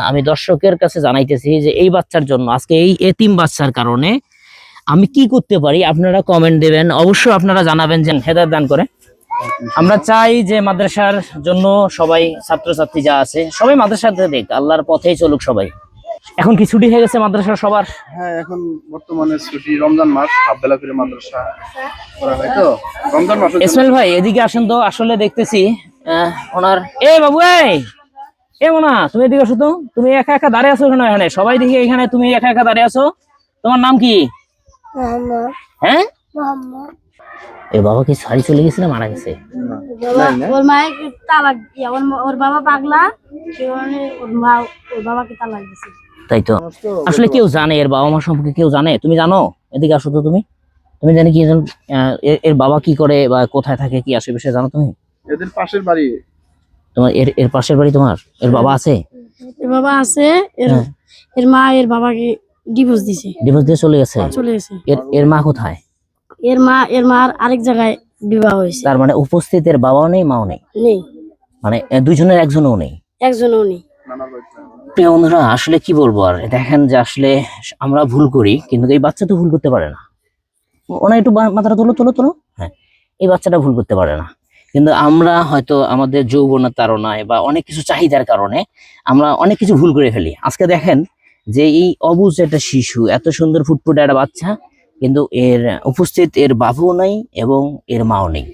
আমি দর্শকের কাছে জানাইতেছি যে এই বাচ্চার জন্য আজকে এই এতিম বাচ্চার কারণে আমি কি করতে পারি, আপনারা কমেন্ট দেবেন, অবশ্যই আপনারা জানাবেন যে হেদায়েত দান করে। আমরা চাই যে মাদ্রাসার জন্য সবাই ছাত্রছাত্রী যা আছে সবাই মাদ্রাসাতে দেখ, আল্লাহর পথেই চলুক সবাই। এখন কি ছুটি হয়ে গেছে মাদ্রাসা সবার? হ্যাঁ, এখন বর্তমানে ছুটি, রমজান মাস, হাফ বেলা করে মাদ্রাসা করা হয় তো রমজান মাসে। ইসমাইল ভাই এদিকে আসেন তো, আসলে দেখতেছি ওনার বাবু মোনা তুমি এদিকে আসো তো, তুমি একা একা দাঁড়িয়ে আছো এখানে সবাই দেখি এখানে তুমি একা একা দাঁড়িয়ে আছো, তোমার নাম কি? হ্যাঁ, এর বাবা কি সারি চলে গেছে না মারা গেছে? ওর মায়ের তালাক দিয়া, ওর বাবা পাগলা, ওর বাবাকে তালাক দিছে। তাই তো, আসলে কেউ জানে এর বাবা মা সম্পর্কে? কেউ জানে? তুমি জানো? এদিকে আসো তো, তুমি জানি কি এর বাবা কি করে বা কোথায় থাকে, কি আশেপাশে জানো তুমি? এদের পাশের বাড়ি। তোমার এর পাশের বাড়ি তোমার? এর বাবা আছে? এর বাবা আছে, এর মা এর বাবাকে ডিভোর্স দিছে। ডিভোর্স দিয়ে চলে গেছে? এর মা কোথায়? এর মার আরেক জায়গায় বিবাহ হয়েছে। তার মানে উপস্থিত এর বাবাও নেই মাও নেই? মানে দুইজনের একজনও নেই? একজনও নেই। প্রিয় বন্ধুরা, আসলে কি বলবো আর, দেখেন যে আসলে আমরা ভুল করি কিন্তু এই বাচ্চা তো ভুল করতে পারে না। ওনা একটু মাথাটা তোলো। হ্যাঁ, এই বাচ্চাটা ভুল করতে পারে না, কিন্তু আমরা হয়তো আমাদের যৌবনের তাড়নায় বা অনেক কিছু চাহিদার কারণে আমরা অনেক কিছু ভুল করে ফেলি। আজকে দেখেন যে এই অবুঝ একটা শিশু, এত সুন্দর ফুটফুটে একটা বাচ্চা, কিন্তু এর উপস্থিত এর বাবাও নাই এবং এর মাও নেই।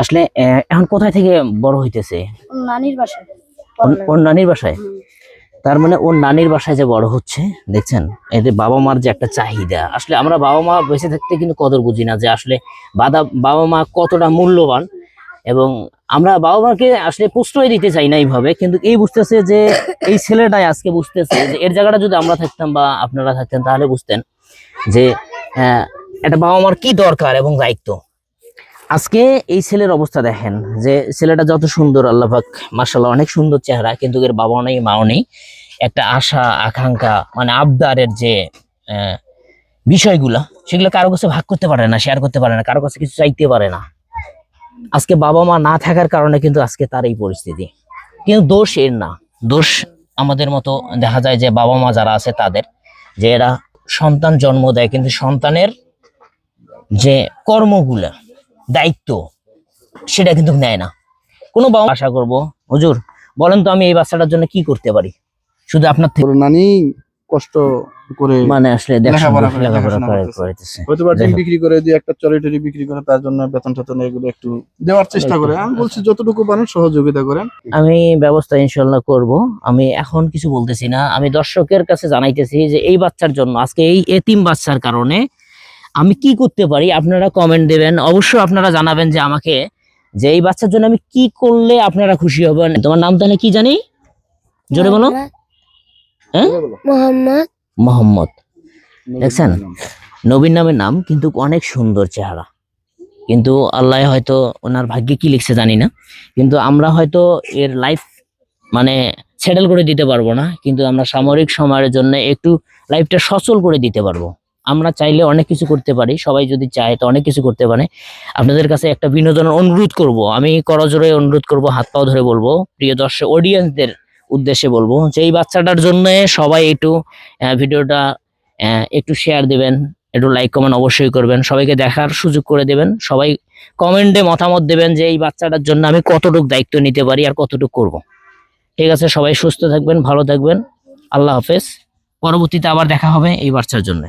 আসলে এখন কোথায় থেকে বড় হইতেছে? নানির বাসায়। ওর নানির বাসায়? তার মানে ওর নানির বাসায় যে বড় হচ্ছে, দেখছেন এদের বাবা মার যে একটা চাহিদা। আসলে আমরা বাবা মা বেঁচে থাকতে কিন্তু কদর বুঝি না যে আসলে বাবা মা কতটা মূল্যবান, এবং আমরা বাবা মাকে আসলে প্রশ্রয় দিতে চাই না এইভাবে, কিন্তু এই বুঝতেছে যে এই ছেলেটাই আজকে বুঝতেছে যে এর জায়গাটা যদি আমরা থাকতাম বা আপনারা থাকতেন তাহলে বুঝতেন যে একটা বাবা মার কি দরকার এবং দায়িত্ব। আজকে এই ছেলের অবস্থা দেখেন যে ছেলেটা যত সুন্দর, আল্লাহ পাক মাশাআল্লাহ অনেক সুন্দর চেহারা, কিন্তু এর বাবাও নেই মাও নেই। একটা আশা আকাঙ্ক্ষা মানে আবদারের যে বিষয়গুলা, সেগুলো কারো কাছে ভাগ করতে পারে না, শেয়ার করতে পারে না, কারো কাছে কিছু চাইতে পারে না। আজকে বাবা মা না থাকার কারণে কিন্তু আজকে তার এই পরিস্থিতি। কিন্তু দোষ এর না, দোষ আমাদের মতো দেখা যায় যে বাবা মা যারা আছে তাদের, যে এরা সন্তান জন্ম দেয় কিন্তু সন্তানের যে কর্মগুলা দায়িত্ব সেটা কিন্তু নেয় না। কোনো বাবা আশা করবো, হুজুর বলেন তো আমি এই বাচ্চাটার জন্য কি করতে পারি? শুধু আপনার থেকে নানি কষ্ট করে মানে আসলে লেখাপড়া হয়তো বা ডিম বিক্রি করে দিয়ে একটা চড়ি বিক্রি করে, তার জন্য বেতন টেতন এগুলো একটু দেওয়ার চেষ্টা করে। আমি বলছি যতটুকু পারেন সহযোগিতা করেন। আমি ব্যবস্থা ইনশাল্লাহ করব। আমি এখন কিছু বলতেছি না, আমি দর্শকের কাছে জানাইতেছি যে এই বাচ্চার জন্য আজকে এই এতিম বাচ্চার কারণে আমি কি করতে পারি, আপনারা কমেন্ট দেবেন, অবশ্যই আপনারা জানাবেন যে আমাকে যে এই বাচ্চার জন্য আমি কি করলে আপনারা খুশি হবেন। তোমার নাম তাহলে কি জানি? জোরে বলো। হ্যাঁ, মোহাম্মদ। দেখছেন নবীর নামের নাম, কিন্তু অনেক সুন্দর চেহারা, কিন্তু আল্লাহ হয়তো ওনার ভাগ্যে কি লিখছে জানি না, কিন্তু আমরা হয়তো এর লাইফ মানে সেটেল করে দিতে পারবো না, কিন্তু আমরা সাময়িক সময়ের জন্য একটু লাইফটা সচল করে দিতে পারবো। আমরা চাইলে অনেক কিছু করতে পারি, সবাই যদি চায় তো অনেক কিছু করতে পারে। আপনাদের কাছে একটা বিনোদনের অনুরোধ করব, আমি করজোরে অনুরোধ করব, হাত পাও ধরে বলবো, প্রিয় দর্শক অডিয়েন্সদের উদ্দেশ্যে বলবো যে এই বাচ্চাটার জন্য সবাই একটু ভিডিওটা একটু শেয়ার দিবেন, একটু লাইক কমেন্ট অবশ্যই করবেন, সবাইকে দেখার সুযোগ করে দেবেন, সবাই কমেন্টে মতামত দেবেন যে এই বাচ্চাটার জন্য আমি কতটুকু দায়িত্ব নিতে পারি আর কতটুকু করব। ঠিক আছে, সবাই সুস্থ থাকবেন, ভালো থাকবেন, আল্লাহ হাফেজ। পরবর্তীতে আবার দেখা হবে এই বাচ্চার জন্য।